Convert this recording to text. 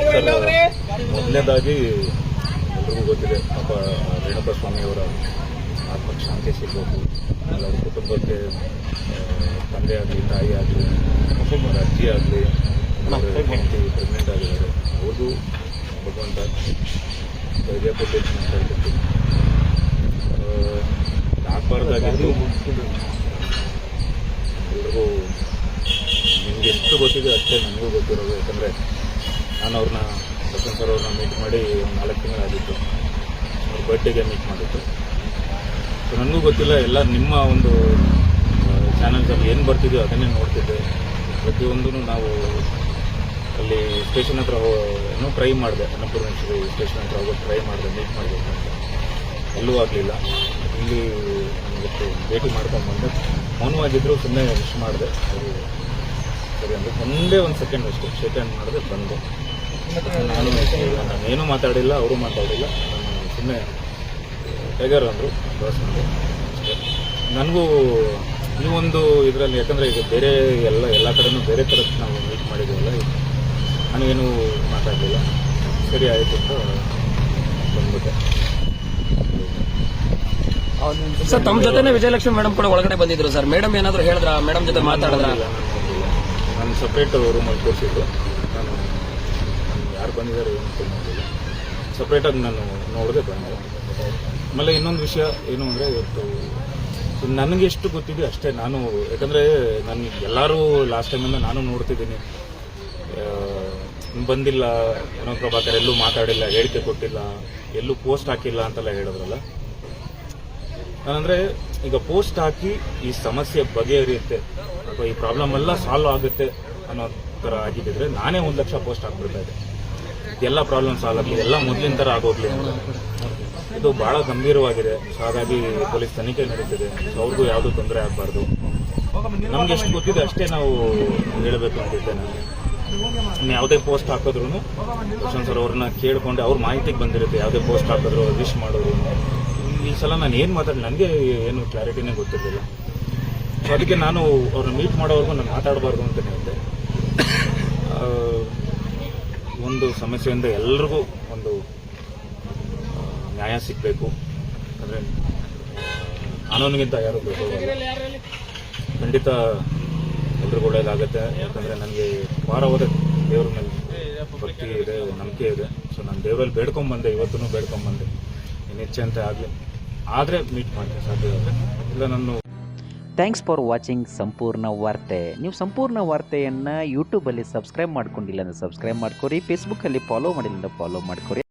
Sir, ಮೊದಲನೇದಾಗಿ ಎಲ್ರಿಗೂ ಗೊತ್ತಿದೆ, ಪಾಪ ರೇಣುಕಾ ಸ್ವಾಮಿಯವರ ಆತ್ಮಕ್ಕೆ ಶಾಂತಿ ಸಿಗಬೇಕು. ಅವರ ಕುಟುಂಬಕ್ಕೆ ತಂದೆ ಆಗಲಿ, ತಾಯಿ ಆಗಲಿ, ಅವರ ಅಜ್ಜಿ ಆಗಲಿ, ಹೆಂಡತಿ ಪ್ರೆಗ್ನೆಂಟ್ ಆಗಿದ್ದಾರೆ, ಅವ್ರಿಗೂ ಭಗವಂತ ಧೈರ್ಯ ಕೊಟ್ಟು ಹೇಳ್ಕೊಡ್ತೀನಿ. ಆಗಬಾರ್ದಾಗಿದ್ದು ಎಲ್ರಿಗೂ ನಿಮ್ಗೆ ಎಷ್ಟು ಗೊತ್ತಿದೆ ಅಷ್ಟೇ ನನಗೂ ಗೊತ್ತಿರೋದು. ಯಾಕಂದರೆ ನಾನು ಅವ್ರನ್ನ ದರ್ಶನ್ ಸರ್ ಅವ್ರನ್ನ ಮೀಟ್ ಮಾಡಿ ಒಂದು 4 ತಿಂಗಳಾಗಿತ್ತು. ಅವ್ರ ಬರ್ಡೇಗೆ ಮೀಟ್ ಮಾಡಿತ್ತು. ಸೊ ನನಗೂ ಗೊತ್ತಿಲ್ಲ, ಎಲ್ಲ ನಿಮ್ಮ ಒಂದು ಚಾನಲ್ಸಲ್ಲಿ ಏನು ಬರ್ತಿದೆಯೋ ಅದನ್ನೇ ನೋಡ್ತಿದ್ದೆ. ಪ್ರತಿಯೊಂದೂ ನಾವು ಅಲ್ಲಿ ಸ್ಟೇಷನ್ ಹತ್ರ ಏನೋ ಟ್ರೈ ಮಾಡಿದೆ, ಅನ್ನಪೂರ್ಣೇಶ್ವರಿ ಸ್ಟೇಷನ್ ಹತ್ರ ಹೋಗೋದು ಟ್ರೈ ಮಾಡಿದೆ, ಮೀಟ್ ಮಾಡಬೇಕು ಅಂತ. ಎಲ್ಲೂ ಆಗಲಿಲ್ಲ. ಇಲ್ಲಿ ನನಗೆ ಭೇಟಿ ಮಾಡ್ಕೊಂಡ್ಬಂದೆ. ಮೌನವಾಗಿದ್ದರು, ಸುಮ್ಮನೆ ವಿಶ್ ಮಾಡಿದೆ. ಅವರು ಸರಿ ಅಂದರೆ ಒಂದೇ ಒಂದು ಸೆಕೆಂಡ್ ಅಷ್ಟೇ ಶೇಕ್ ಹ್ಯಾಂಡ್ ಮಾಡಿದೆ, ಬಂದೆ. ನಾನೇನು ಮಾತಾಡಿಲ್ಲ, ಅವರು ಮಾತಾಡಿಲ್ಲ. ನಾನು ಸುಮ್ಮನೆ ಟೈಗರ್ ಅಂದರು, ಬಾಸ್ ಅಂದರು ಅಷ್ಟೇ. ನನಗೂ ಈ ಒಂದು ಇದರಲ್ಲಿ, ಯಾಕಂದರೆ ಈಗ ಬೇರೆ ಎಲ್ಲ ಕಡೆನೂ ಬೇರೆ ಥರದ್ದು ನಾವು ಮೀಟ್ ಮಾಡಿದ್ದೀವಲ್ಲ, ನಾನೇನು ಮಾತಾಡಲಿಲ್ಲ. ಸರಿ ಆಯಿತು ಅಂತ ಬಂದ್ಬಿಟ್ಟೆ. ಸರ್, ತಮ್ಮ ಜೊತೆನೇ ವಿಜಯಲಕ್ಷ್ಮಿ ಮೇಡಮ್ ಕೂಡ ಒಳಗಡೆ ಬಂದಿದ್ರು ಸರ್. ಮೇಡಮ್ ಏನಾದರೂ ಹೇಳಿದ್ರ? ಮೇಡಮ್ ಜೊತೆ ಮಾತಾಡಿದ್ರ? ನಾನು ಸಪ್ರೇಟ್ ರೂಮಲ್ಲಿ ತೋರಿಸಿದ್ದು. ನಾನು ಯಾರು ಬಂದಿದ್ದಾರೆ ಏನು ನೋಡಿಲ್ಲ, ಸಪ್ರೇಟಾಗಿ ನಾನು ನೋಡಿದೆ ಬಂದೆ. ಆಮೇಲೆ ಇನ್ನೊಂದು ವಿಷಯ ಏನು ಅಂದರೆ, ಇವತ್ತು ನನಗೆ ಎಷ್ಟು ಗೊತ್ತಿದೆ ಅಷ್ಟೇ ನಾನು, ಯಾಕಂದರೆ ನನಗೆ ಎಲ್ಲರೂ ಲಾಸ್ಟ್ ಟೈಮಿಂದ ನಾನು ನೋಡ್ತಿದ್ದೀನಿ, ಬಂದಿಲ್ಲ, ಏನೋ ಪ್ರಭಾಕರ್ ಎಲ್ಲೂ ಮಾತಾಡಿಲ್ಲ, ಹೇಳಿಕೆ ಕೊಟ್ಟಿಲ್ಲ, ಎಲ್ಲೂ ಪೋಸ್ಟ್ ಹಾಕಿಲ್ಲ ಅಂತೆಲ್ಲ ಹೇಳಿದ್ರಲ್ಲ. ನಾನಂದರೆ ಈಗ ಪೋಸ್ಟ್ ಹಾಕಿ ಈ ಸಮಸ್ಯೆ ಬಗೆಹರಿಯುತ್ತೆ ಅಥವಾ ಈ ಪ್ರಾಬ್ಲಮ್ ಎಲ್ಲ ಸಾಲ್ವ್ ಆಗುತ್ತೆ ಅನ್ನೋ ಥರ ಆಗಿದ್ದಿದ್ರೆ ನಾನೇ 1 ಲಕ್ಷ ಪೋಸ್ಟ್ ಹಾಕ್ಬಿಡ್ತಾ ಇದ್ದೆ. ಎಲ್ಲ ಪ್ರಾಬ್ಲಮ್ ಸಾಲ್ವ್ ಆಗಲಿ, ಎಲ್ಲ ಮೊದಲಿನ ಥರ ಆಗೋಗ್ಲಿ ಅಂತ. ಇದು ಭಾಳ ಗಂಭೀರವಾಗಿದೆ. ಸೊ ಹಾಗಾಗಿ ಪೊಲೀಸ್ ತನಿಖೆ ನಡೀತಿದೆ. ಸೊ ಅವ್ರಿಗೂ ಯಾವುದೂ ತೊಂದರೆ ಆಗಬಾರ್ದು. ನಮ್ಗೆ ಎಷ್ಟು ಗೊತ್ತಿದೆ ಅಷ್ಟೇ ನಾವು ಹೇಳಬೇಕು ಅಂತಿದ್ದೆ. ನಾನು ಯಾವುದೇ ಪೋಸ್ಟ್ ಹಾಕಿದ್ರು ದರ್ಶನ್ ಸರ್ ಅವ್ರನ್ನ ಕೇಳಿಕೊಂಡು ಅವ್ರ ಮಾಹಿತಿಗೆ ಬಂದಿರುತ್ತೆ. ಯಾವುದೇ ಪೋಸ್ಟ್ ಹಾಕಿದ್ರು ವಿಶ್ ಮಾಡೋರು. ಈ ಸಲ ನಾನು ಏನು ಮಾತಾಡಿ ನನಗೆ ಏನು ಕ್ಲಾರಿಟಿನೇ ಗೊತ್ತಿರಲಿಲ್ಲ. ಸೊ ಅದಕ್ಕೆ ನಾನು ಅವ್ರನ್ನ ಮೀಟ್ ಮಾಡೋವರೆಗೂ ನಾನು ಮಾತಾಡಬಾರ್ದು ಅಂತ ಹೇಳಿದ್ದೆ. ಒಂದು ಸಮಸ್ಯೆಯಿಂದ ಎಲ್ರಿಗೂ ಒಂದು ನ್ಯಾಯ ಸಿಗಬೇಕು. ಅಂದರೆ ಕಾನೂನಿಗಿಂತ ಯಾರು ಬೇಕು, ಖಂಡಿತ ಎಲ್ರಿಗೂ ಒಳ್ಳೇದಾಗುತ್ತೆ. ಯಾಕಂದರೆ ನನಗೆ ವಾರವಾದ ದೇವ್ರ ಮೇಲೆ ಭಕ್ತಿ ಇದೆ, ನಂಬಿಕೆ ಇದೆ. ಸೊ ನಾನು ದೇವರಲ್ಲಿ ಬೇಡ್ಕೊಂಬಂದೆ, ಇವತ್ತೂ ಬೇಡ್ಕೊಂಬಂದೆ. ಏನು ಇಚ್ಛೆ ಅಂತ ಆಗಲಿ ಆದರೆ ಮೀಟ್ ಮಾಡ್ತೀನಿ ಸಾಧ್ಯ ಆದರೆ, ಇಲ್ಲ ನಾನು. ಥ್ಯಾಂಕ್ಸ್ ಫಾರ್ ವಾಚಿಂಗ್ ಸಂಪೂರ್ಣ ವಾರ್ತೆ. ನೀವು ಸಂಪೂರ್ಣ ವಾರ್ತೆಯನ್ನು ಯೂಟ್ಯೂಬಲ್ಲಿ ಸಬ್ಸ್ಕ್ರೈಬ್ ಮಾಡ್ಕೊಂಡಿಲ್ಲ ಅಂದರೆ ಸಬ್ಸ್ಕ್ರೈಬ್ ಮಾಡ್ಕೊರಿ, ಫೇಸ್ಬುಕ್ಕಲ್ಲಿ ಫಾಲೋ ಮಾಡಿಲ್ಲ ಅಂದರೆ ಫಾಲೋ ಮಾಡ್ಕೊರಿ.